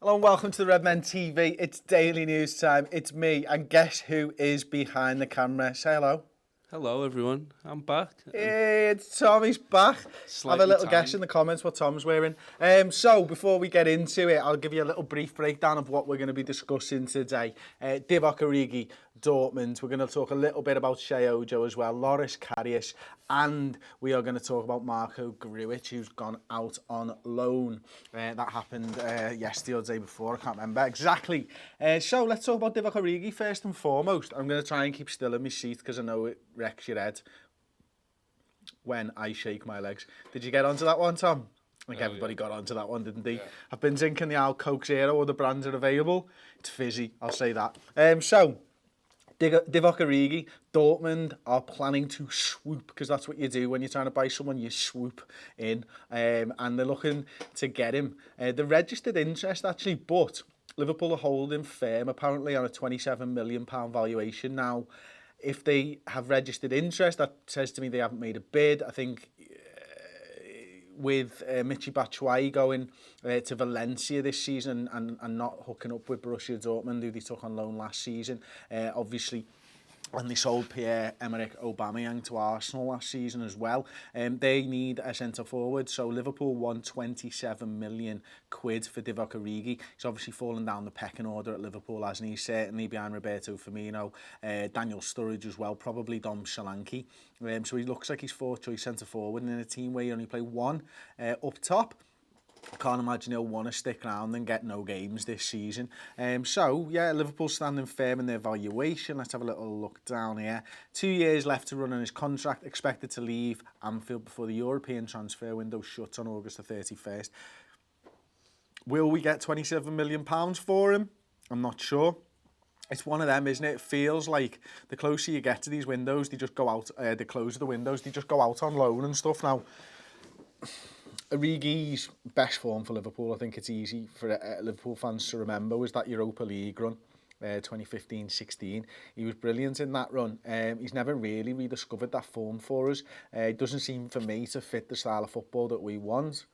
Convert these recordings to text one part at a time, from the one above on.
Hello and welcome to the Redmen TV. It's daily news time. It's me, and guess who is behind the camera? Say hello. Hello, everyone. I'm back. Hey, it's Tom. He's back. Have a Slightly little guess tanned. in the comments what Tom's wearing. So before we get into it, I'll give you a little brief breakdown of what we're going to be discussing today. Divock Origi, Dortmund. We're going to talk a little bit about Shea Ojo as well, Loris Karius, and we are going to talk about Marco Grujic, who's gone out on loan. That happened yesterday or the day before, I can't remember exactly. So let's talk about Divock Origi first and foremost. I'm going to try and keep still in my seat because I know it wrecks your head when I shake my legs. Did you get onto that one, Tom? I think everybody got onto that one, didn't they? Yeah. I've been drinking the Al Coke Zero, or the brands are available. It's fizzy, I'll say that. So, Divock Origi, Dortmund are planning to swoop, because that's what you do when you're trying to buy someone, you swoop in, and they're looking to get him. The registered interest, actually, but Liverpool are holding firm, apparently, on a £27 million valuation. Now, if they have registered interest, that says to me they haven't made a bid. I think with Michy Batshuayi going to Valencia this season and not hooking up with Borussia Dortmund, who they took on loan last season, obviously, and they sold Pierre-Emerick Aubameyang to Arsenal last season as well. They need a centre-forward, so Liverpool won 27 million quid for Divock Origi. He's obviously fallen down the pecking order at Liverpool, hasn't he? Certainly behind Roberto Firmino, Daniel Sturridge as well, probably Dom Solanke. So he looks like he's fourth-choice centre-forward, and in a team where you only play one up top, I can't imagine he'll want to stick around and get no games this season. So, yeah, Liverpool standing firm in their valuation. Let's have a little look down here. 2 years left to run on his contract, expected to leave Anfield before the European transfer window shuts on August the 31st. Will we get £27 million for him? I'm not sure. It's one of them, isn't it? It feels like the closer you get to these windows, they just go out, the closer the windows, they just go out on loan and stuff. Now, Origi's best form for Liverpool, I think it's easy for Liverpool fans to remember, was that Europa League run, 2015-16. He was brilliant in that run. He's never really rediscovered that form for us. It doesn't seem for me to fit the style of football that we want.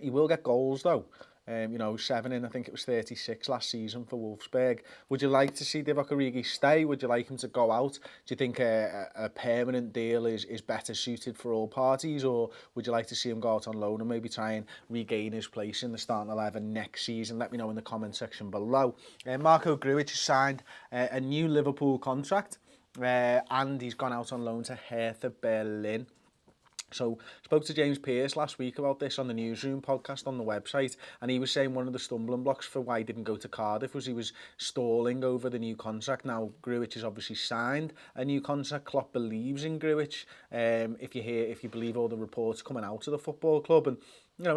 He will get goals though. 7 in, I think it was 36 last season for Wolfsburg. Would you like to see Divock Origi stay? Would you like him to go out? Do you think a permanent deal is better suited for all parties? Or would you like to see him go out on loan and maybe try and regain his place in the starting 11 next season? Let me know in the comment section below. Marco Grujic has signed a new Liverpool contract and he's gone out on loan to Hertha Berlin. So, spoke to James Pearce last week about this on the Newsroom podcast on the website, and he was saying one of the stumbling blocks for why he didn't go to Cardiff was he was stalling over the new contract. Now, Grujic has obviously signed a new contract. Klopp believes in Grujic, if you believe all the reports coming out of the football club, and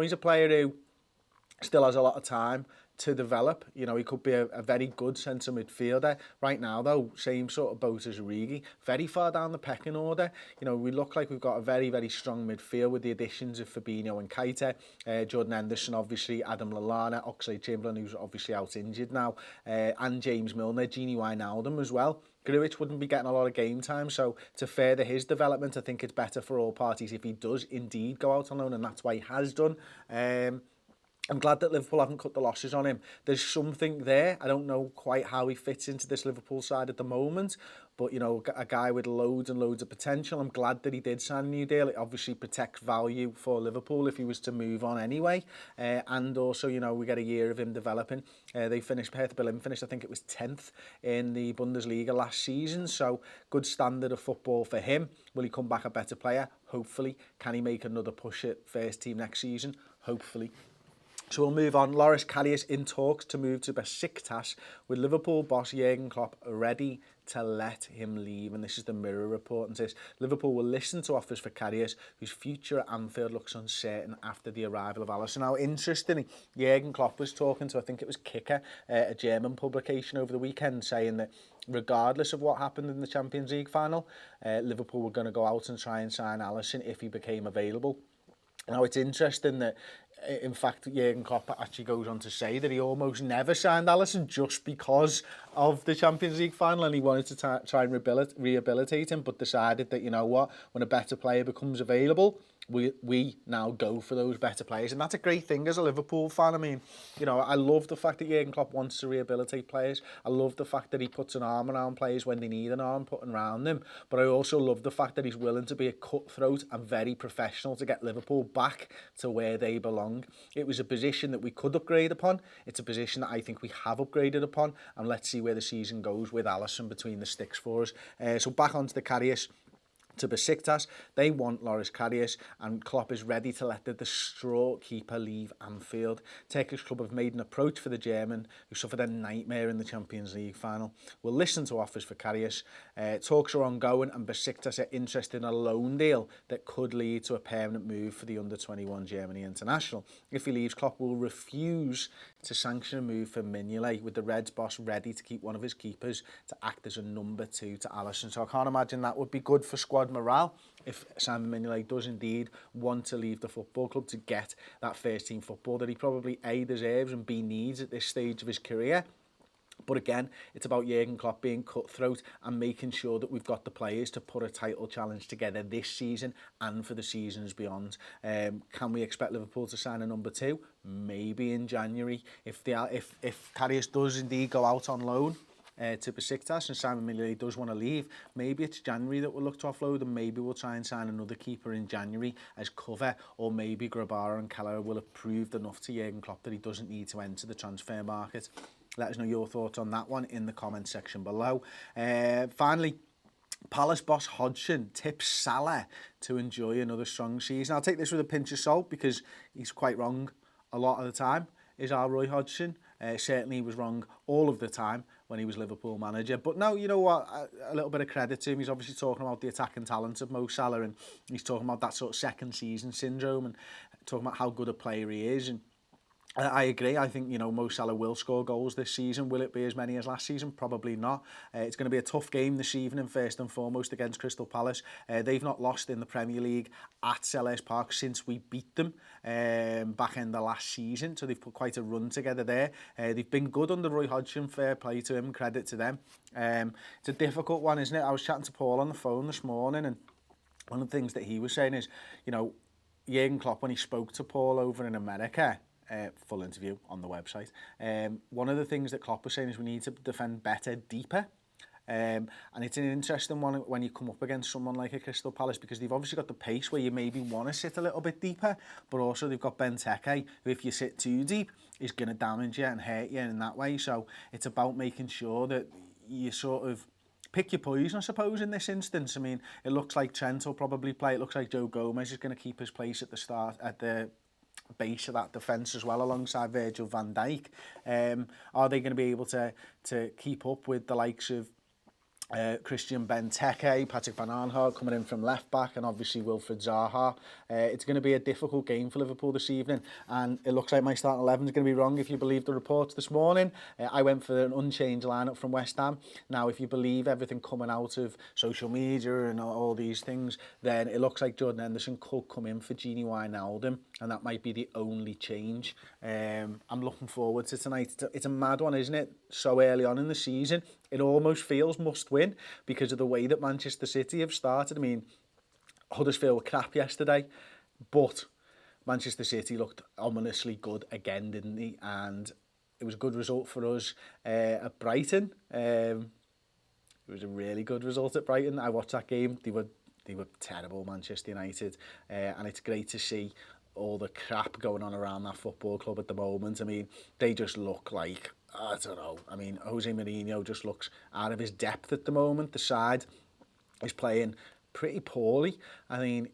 he's a player who still has a lot of time to develop. He could be a very good centre midfielder. Right now, though, same sort of boat as Origi, very far down the pecking order. We look like we've got a very, very strong midfield with the additions of Fabinho and Keita, Jordan Henderson, obviously, Adam Lallana, Oxlade-Chamberlain, who's obviously out injured now, and James Milner, Gini Wijnaldum as well. Grujic wouldn't be getting a lot of game time, so to further his development, I think it's better for all parties if he does indeed go out on loan, and that's why he has done. I'm glad that Liverpool haven't cut the losses on him. There's something there. I don't know quite how he fits into this Liverpool side at the moment, but, a guy with loads and loads of potential. I'm glad that he did sign a new deal. It obviously protects value for Liverpool if he was to move on anyway. And also, we get a year of him developing. Hertha Berlin finished, I think it was 10th in the Bundesliga last season, so good standard of football for him. Will he come back a better player? Hopefully. Can he make another push at first team next season? Hopefully. So we'll move on. Loris Karius in talks to move to Besiktas, with Liverpool boss Jurgen Klopp ready to let him leave. And this is the Mirror report. And says Liverpool will listen to offers for Karius, whose future at Anfield looks uncertain after the arrival of Alisson. Now, interestingly, Jurgen Klopp was talking to, I think it was Kicker, a German publication over the weekend, saying that regardless of what happened in the Champions League final, Liverpool were going to go out and try and sign Alisson if he became available. Now, it's interesting that, in fact, Jurgen Klopp actually goes on to say that he almost never signed Alisson just because of the Champions League final, and he wanted to try and rehabilitate him, but decided that, when a better player becomes available, we now go for those better players, and that's a great thing as a Liverpool fan. I mean, I love the fact that Jurgen Klopp wants to rehabilitate players. I love the fact that he puts an arm around players when they need an arm put around them, but I also love the fact that he's willing to be a cutthroat and very professional to get Liverpool back to where they belong. It was a position that we could upgrade upon. It's a position that I think we have upgraded upon, and let's see where the season goes with Alisson between the sticks for us. So back onto the Karius. To Besiktas, they want Loris Karius, and Klopp is ready to let the distraught keeper leave Anfield. Turkish club have made an approach for the German, who suffered a nightmare in the Champions League final. We'll listen to offers for Karius. Talks are ongoing, and Besiktas are interested in a loan deal that could lead to a permanent move for the under-21 Germany international. If he leaves, Klopp will refuse to sanction a move for Mignolet, with the Reds boss ready to keep one of his keepers to act as a number 2 to Alisson. So I can't imagine that would be good for squad morale if Simon Mignolet does indeed want to leave the football club to get that first team football that he probably A, deserves, and B, needs at this stage of his career. But again, it's about Jurgen Klopp being cutthroat and making sure that we've got the players to put a title challenge together this season and for the seasons beyond. Can we expect Liverpool to sign a number 2? Maybe in January. If Karius does indeed go out on loan to Besiktas and Simon Mignolet does want to leave, maybe it's January that we'll look to offload, and maybe we'll try and sign another keeper in January as cover, or maybe Grabara and Keller will have proved enough to Jurgen Klopp that he doesn't need to enter the transfer market. Let us know your thoughts on that one in the comment section below. Finally, Palace boss Hodgson tips Salah to enjoy another strong season. I'll take this with a pinch of salt because he's quite wrong a lot of the time, is our Roy Hodgson. Certainly he was wrong all of the time when he was Liverpool manager. But no, you know what, a little bit of credit to him. He's obviously talking about the attacking talent of Mo Salah, and he's talking about that sort of second season syndrome and talking about how good a player he is. And I agree. I think, Mo Salah will score goals this season. Will it be as many as last season? Probably not. It's going to be a tough game this evening, first and foremost, against Crystal Palace. They've not lost in the Premier League at Selhurst Park since we beat them back in the last season. So they've put quite a run together there. They've been good under Roy Hodgson. Fair play to him. Credit to them. It's a difficult one, isn't it? I was chatting to Paul on the phone this morning, and one of the things that he was saying is, Jurgen Klopp, when he spoke to Paul over in America, full interview on the website. One of the things that Klopp was saying is we need to defend better, deeper. And it's an interesting one when you come up against someone like a Crystal Palace, because they've obviously got the pace where you maybe want to sit a little bit deeper, but also they've got Benteke, who if you sit too deep is going to damage you and hurt you in that way. So it's about making sure that you sort of pick your poison, I suppose, in this instance. I mean, it looks like Trent will probably play. It looks like Joe Gomez is going to keep his place at the start, at the base of that defence as well, alongside Virgil van Dijk. Are they going to be able to keep up with the likes of Christian Benteke, Patrick Van Aanholt coming in from left back, and obviously Wilfried Zaha? It's going to be a difficult game for Liverpool this evening, and it looks like my starting 11 is going to be wrong if you believe the reports this morning. I went for an unchanged lineup from West Ham. Now, if you believe everything coming out of social media and all these things, then it looks like Jordan Henderson could come in for Gini Wijnaldum, and that might be the only change. I'm looking forward to tonight. It's a mad one, isn't it? So early on in the season, it almost feels must win because of the way that Manchester City have started. I mean, Huddersfield were crap yesterday, but Manchester City looked ominously good again, didn't they? And it was a good result for us at Brighton. It was a really good result at Brighton. I watched that game. They were terrible, Manchester United, and it's great to see all the crap going on around that football club at the moment. I mean, they just look like, I don't know. I mean, Jose Mourinho just looks out of his depth at the moment. The side is playing pretty poorly. I mean,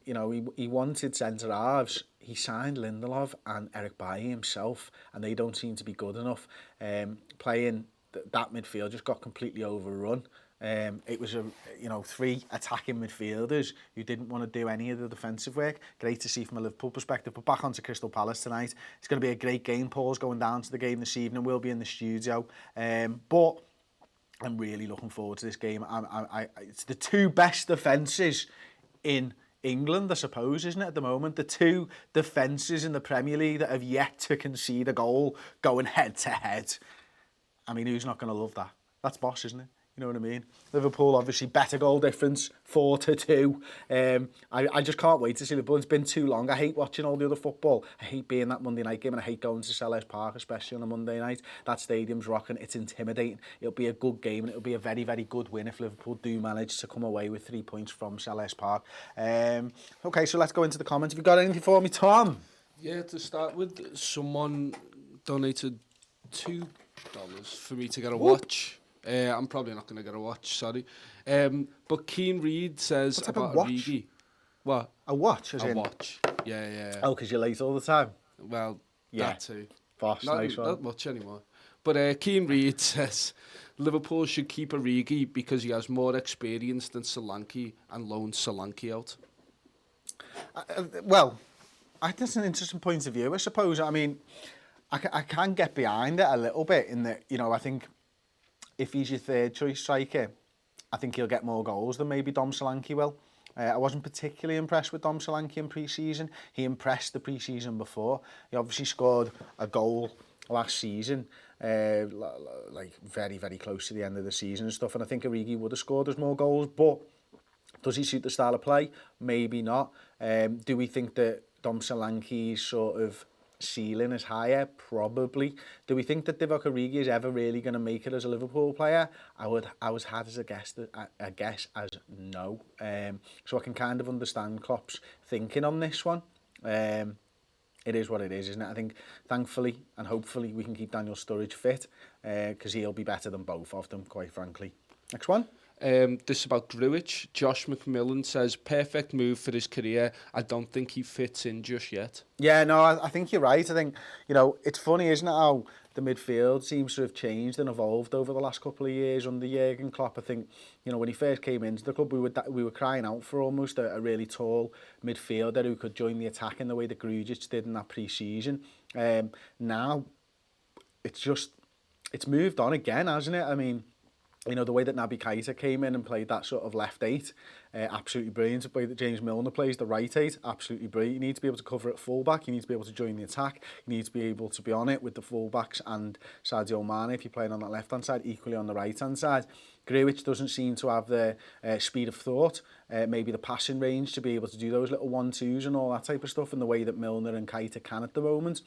he wanted centre-halves. He signed Lindelof and Eric Bailly himself, and they don't seem to be good enough. Playing that midfield just got completely overrun. It was three attacking midfielders who didn't want to do any of the defensive work. Great to see from a Liverpool perspective. But back onto Crystal Palace tonight. It's going to be a great game. Paul's going down to the game this evening. We'll be in the studio. But I'm really looking forward to this game. It's the two best defences in England, I suppose, isn't it, at the moment? The two defences in the Premier League that have yet to concede a goal going head to head. I mean, who's not going to love that? That's boss, isn't it? You know what I mean? Liverpool, obviously, better goal difference, 4-2. I just can't wait to see Liverpool. It's been too long. I hate watching all the other football. I hate being that Monday night game, and I hate going to Selhurst Park, especially on a Monday night. That stadium's rocking. It's intimidating. It'll be a good game, and it'll be a very, very good win if Liverpool do manage to come away with 3 points from Selhurst Park. Okay, so let's go into the comments. Have you got anything for me, Tom? Yeah, to start with, someone donated $2 for me to get a watch. I'm probably not going to get a watch, sorry. But Keen Reed says What type about of watch? Origi. What? A watch, as A in? watch. Yeah. Oh, because you're late all the time? Well, Yeah. that too. Boss, nice one. Not much anymore. But Keen Reed says Liverpool should keep Origi because he has more experience than Solanke and loan Solanke out. Well, that's an interesting point of view, I suppose. I mean, I can get behind it a little bit in that, you know, I think if he's your third choice striker, I think he'll get more goals than maybe Dom Solanke will. I wasn't particularly impressed with Dom Solanke in pre-season. He impressed the pre-season before. He obviously scored a goal last season, like very, very close to the end of the season and stuff. And I think Origi would have scored us more goals, but does he suit the style of play? Maybe not. Do we think that Dom Solanke's sort of ceiling is higher? Probably. Do we think that Divock Origi is ever really going to make it as a Liverpool player? I was had as a guess as no. So I can kind of understand Klopp's thinking on this one. It is what it is, isn't it? I think thankfully and hopefully we can keep Daniel Sturridge fit because he'll be better than both of them, quite frankly. Next one. This is about Grujic. Josh McMillan says, perfect move for his career. I don't think he fits in just yet. Yeah, no, I think you're right. I think, you know, it's funny, isn't it, how the midfield seems to have changed and evolved over the last couple of years under Jurgen Klopp. I think, you know, when he first came into the club, we were crying out for almost a really tall midfielder who could join the attack in the way that Grujic did in that pre-season. Now, it's moved on again, hasn't it? I mean, you know, the way that Naby Keita came in and played that sort of left eight, absolutely brilliant. The way that James Milner plays the right eight, absolutely brilliant. You need to be able to cover at fullback. You need to be able to join the attack. You need to be able to be on it with the fullbacks and Sadio Mane if you're playing on that left-hand side, equally on the right-hand side. Grujic doesn't seem to have the speed of thought, maybe the passing range to be able to do those little 1-2s and all that type of stuff in the way that Milner and Keita can at the moment.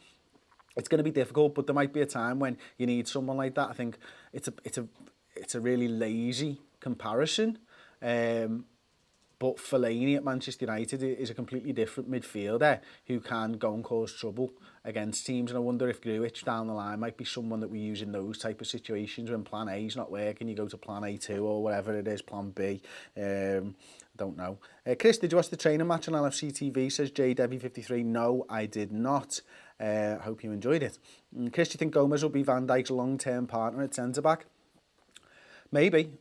It's going to be difficult, but there might be a time when you need someone like that. I think it's a really lazy comparison. But Fellaini at Manchester United is a completely different midfielder who can go and cause trouble against teams. And I wonder if Grujic down the line might be someone that we use in those type of situations when plan A is not working. You go to plan A2 or whatever it is, plan B. Don't know. Chris, did you watch the training match on LFC TV? Says JW53. No, I did not. Hope you enjoyed it. Chris, do you think Gomez will be Van Dijk's long-term partner at centre-back? Maybe.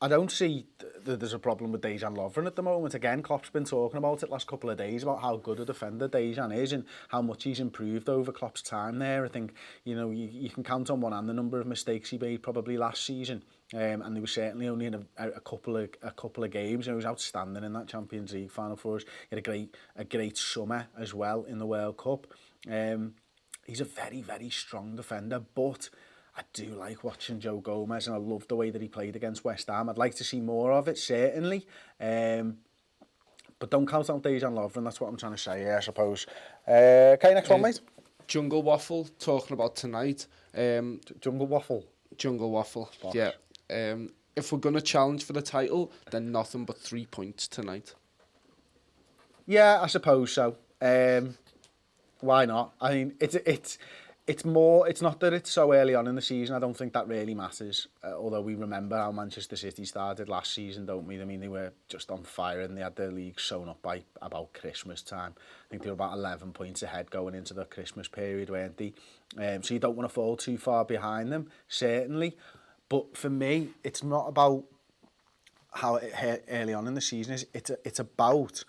I don't see that there's a problem with Dejan Lovren at the moment. Again, Klopp's been talking about it last couple of days about how good a defender Dejan is and how much he's improved over Klopp's time there. I think, you know, you can count on one hand the number of mistakes he made probably last season. And they were certainly only in a couple of games. You know, he was outstanding in that Champions League final for us. He had a great summer as well in the World Cup. He's a very, very strong defender, but I do like watching Joe Gomez, and I love the way that he played against West Ham. I'd like to see more of it, certainly. But don't count out Dejan Lovren, that's what I'm trying to say here, I suppose. Okay, next one, mate. Jungle Waffle, talking about tonight. Jungle Waffle? Jungle Waffle, Box. yeah. If we're going to challenge for the title, then nothing but 3 points tonight. Yeah, I suppose so. Why not? I mean, it's not that it's so early on in the season. I don't think that really matters. Although we remember how Manchester City started last season, don't we? I mean, they were just on fire and they had their league sewn up by about Christmas time. I think they were about 11 points ahead going into the Christmas period, weren't they? So you don't want to fall too far behind them, certainly. But for me, it's not about how early on in the season is. It's about,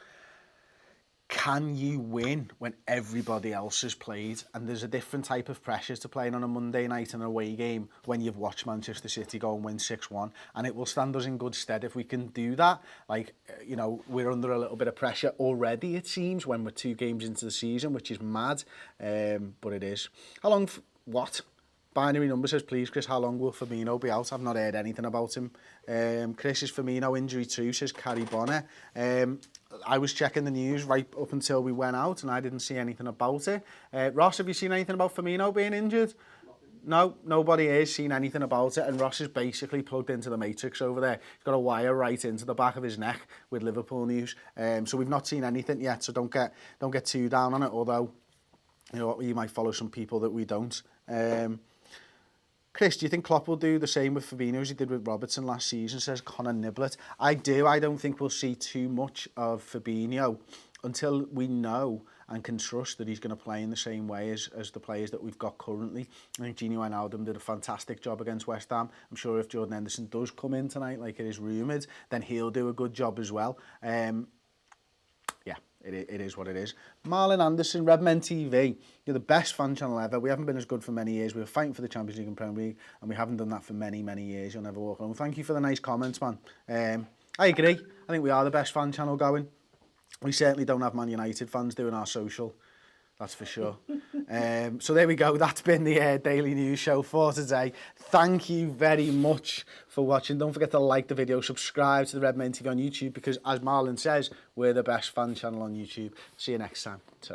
can you win when everybody else has played? And there's a different type of pressure to playing on a Monday night in an away game when you've watched Manchester City go and win 6-1. And it will stand us in good stead if we can do that. Like, you know, we're under a little bit of pressure already, it seems, when we're 2 games into the season, which is mad. But it is. How long? What? Binary Number says, please, Chris, how long will Firmino be out? I've not heard anything about him. Chris, is Firmino injury true, says Carrie Bonner. I was checking the news right up until we went out, and I didn't see anything about it. Ross, have you seen anything about Firmino being injured? No, nobody has seen anything about it, and Ross is basically plugged into the matrix over there. He's got a wire right into the back of his neck with Liverpool news. So we've not seen anything yet, so don't get too down on it, although you know what, you might follow some people that we don't. Chris, do you think Klopp will do the same with Fabinho as he did with Robertson last season, says Connor Niblet? I do. I don't think we'll see too much of Fabinho until we know and can trust that he's going to play in the same way as the players that we've got currently. I think Gini Wijnaldum did a fantastic job against West Ham. I'm sure if Jordan Henderson does come in tonight, like it is rumoured, then he'll do a good job as well. Yeah, it is what it is. Marlon Anderson, Redmen TV, you're the best fan channel ever. We haven't been as good for many years. We were fighting for the Champions League and Premier League, and we haven't done that for many, many years. You'll never walk alone. Thank you for the nice comments, man. I agree. I think we are the best fan channel going. We certainly don't have Man United fans doing our social, that's for sure. So there we go. That's been the Daily News Show for today. Thank you very much for watching. Don't forget to like the video, subscribe to the Redmen TV on YouTube, because as Marlon says, we're the best fan channel on YouTube. See you next time. Ta-ra.